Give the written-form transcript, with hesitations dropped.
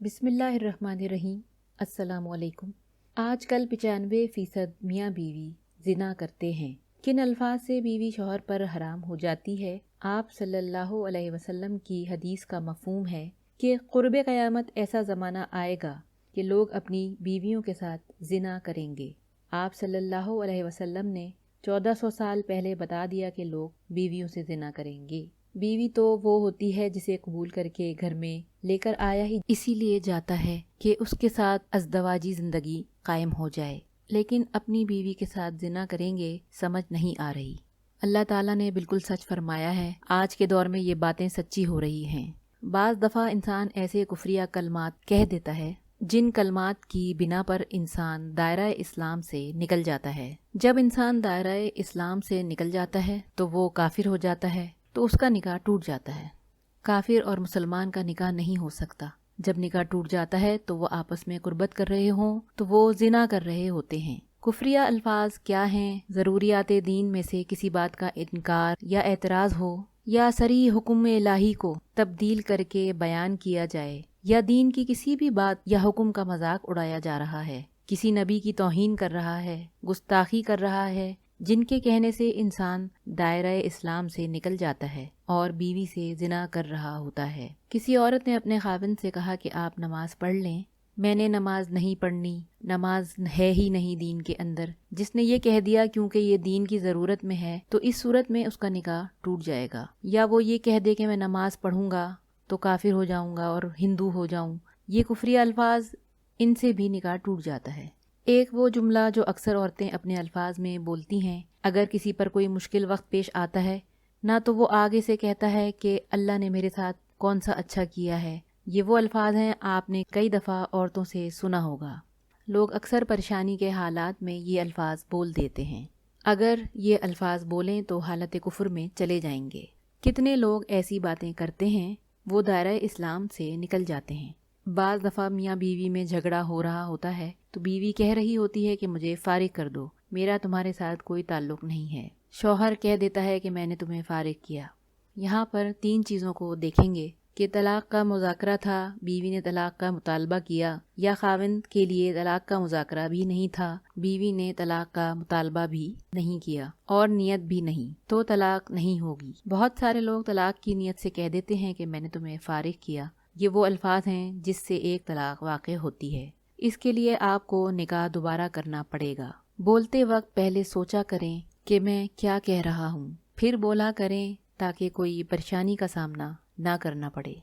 بسم اللہ الرحمن الرحیم۔ السلام علیکم۔ آج کل 95% میاں بیوی زنا کرتے ہیں۔ کن الفاظ سے بیوی شوہر پر حرام ہو جاتی ہے؟ آپ صلی اللہ علیہ وسلم کی حدیث کا مفہوم ہے کہ قرب قیامت ایسا زمانہ آئے گا کہ لوگ اپنی بیویوں کے ساتھ زنا کریں گے۔ آپ صلی اللہ علیہ وسلم نے 1400 سال پہلے بتا دیا کہ لوگ بیویوں سے زنا کریں گے۔ بیوی تو وہ ہوتی ہے جسے قبول کر کے گھر میں لے کر آیا ہی اسی لیے جاتا ہے کہ اس کے ساتھ ازدواجی زندگی قائم ہو جائے، لیکن اپنی بیوی کے ساتھ زنا کریں گے سمجھ نہیں آ رہی۔ اللہ تعالیٰ نے بالکل سچ فرمایا ہے۔ آج کے دور میں یہ باتیں سچی ہو رہی ہیں۔ بعض دفعہ انسان ایسے کفریہ کلمات کہہ دیتا ہے جن کلمات کی بنا پر انسان دائرہ اسلام سے نکل جاتا ہے۔ جب انسان دائرہ اسلام سے نکل جاتا ہے تو وہ کافر ہو جاتا ہے، تو اس کا نکاح ٹوٹ جاتا ہے۔ کافر اور مسلمان کا نکاح نہیں ہو سکتا۔ جب نکاح ٹوٹ جاتا ہے تو وہ آپس میں قربت کر رہے ہوں تو وہ زنا کر رہے ہوتے ہیں۔ کفریہ الفاظ کیا ہیں؟ ضروریات دین میں سے کسی بات کا انکار یا اعتراض ہو، یا صریح حکم الہی کو تبدیل کر کے بیان کیا جائے، یا دین کی کسی بھی بات یا حکم کا مذاق اڑایا جا رہا ہے، کسی نبی کی توہین کر رہا ہے، گستاخی کر رہا ہے، جن کے کہنے سے انسان دائرہ اسلام سے نکل جاتا ہے اور بیوی سے زنا کر رہا ہوتا ہے۔ کسی عورت نے اپنے خاوند سے کہا کہ آپ نماز پڑھ لیں، میں نے نماز نہیں پڑھنی، نماز ہے ہی نہیں دین کے اندر۔ جس نے یہ کہہ دیا کیونکہ یہ دین کی ضرورت میں ہے تو اس صورت میں اس کا نکاح ٹوٹ جائے گا۔ یا وہ یہ کہہ دے کہ میں نماز پڑھوں گا تو کافر ہو جاؤں گا اور ہندو ہو جاؤں، یہ کفری الفاظ، ان سے بھی نکاح ٹوٹ جاتا ہے۔ ایک وہ جملہ جو اکثر عورتیں اپنے الفاظ میں بولتی ہیں اگر کسی پر کوئی مشکل وقت پیش آتا ہے، نہ تو وہ آگے سے کہتا ہے کہ اللہ نے میرے ساتھ کون سا اچھا کیا ہے۔ یہ وہ الفاظ ہیں آپ نے کئی دفعہ عورتوں سے سنا ہوگا۔ لوگ اکثر پریشانی کے حالات میں یہ الفاظ بول دیتے ہیں۔ اگر یہ الفاظ بولیں تو حالت کفر میں چلے جائیں گے۔ کتنے لوگ ایسی باتیں کرتے ہیں وہ دائرہ اسلام سے نکل جاتے ہیں۔ بعض دفعہ میاں بیوی میں جھگڑا ہو رہا ہوتا ہے تو بیوی کہہ رہی ہوتی ہے کہ مجھے فارغ کر دو، میرا تمہارے ساتھ کوئی تعلق نہیں ہے۔ شوہر کہہ دیتا ہے کہ میں نے تمہیں فارغ کیا۔ یہاں پر 3 چیزوں کو دیکھیں گے کہ طلاق کا مذاکرہ تھا، بیوی نے طلاق کا مطالبہ کیا، یا خاوند کے لیے طلاق کا مذاکرہ بھی نہیں تھا، بیوی نے طلاق کا مطالبہ بھی نہیں کیا اور نیت بھی نہیں، تو طلاق نہیں ہوگی۔ بہت سارے لوگ طلاق کی نیت سے کہہ دیتے ہیں کہ میں نے تمہیں فارغ کیا۔ یہ وہ الفاظ ہیں جس سے ایک طلاق واقع ہوتی ہے۔ اس کے لیے آپ کو نکاح دوبارہ کرنا پڑے گا۔ بولتے وقت پہلے سوچا کریں کہ میں کیا کہہ رہا ہوں، پھر بولا کریں تاکہ کوئی پریشانی کا سامنا نہ کرنا پڑے۔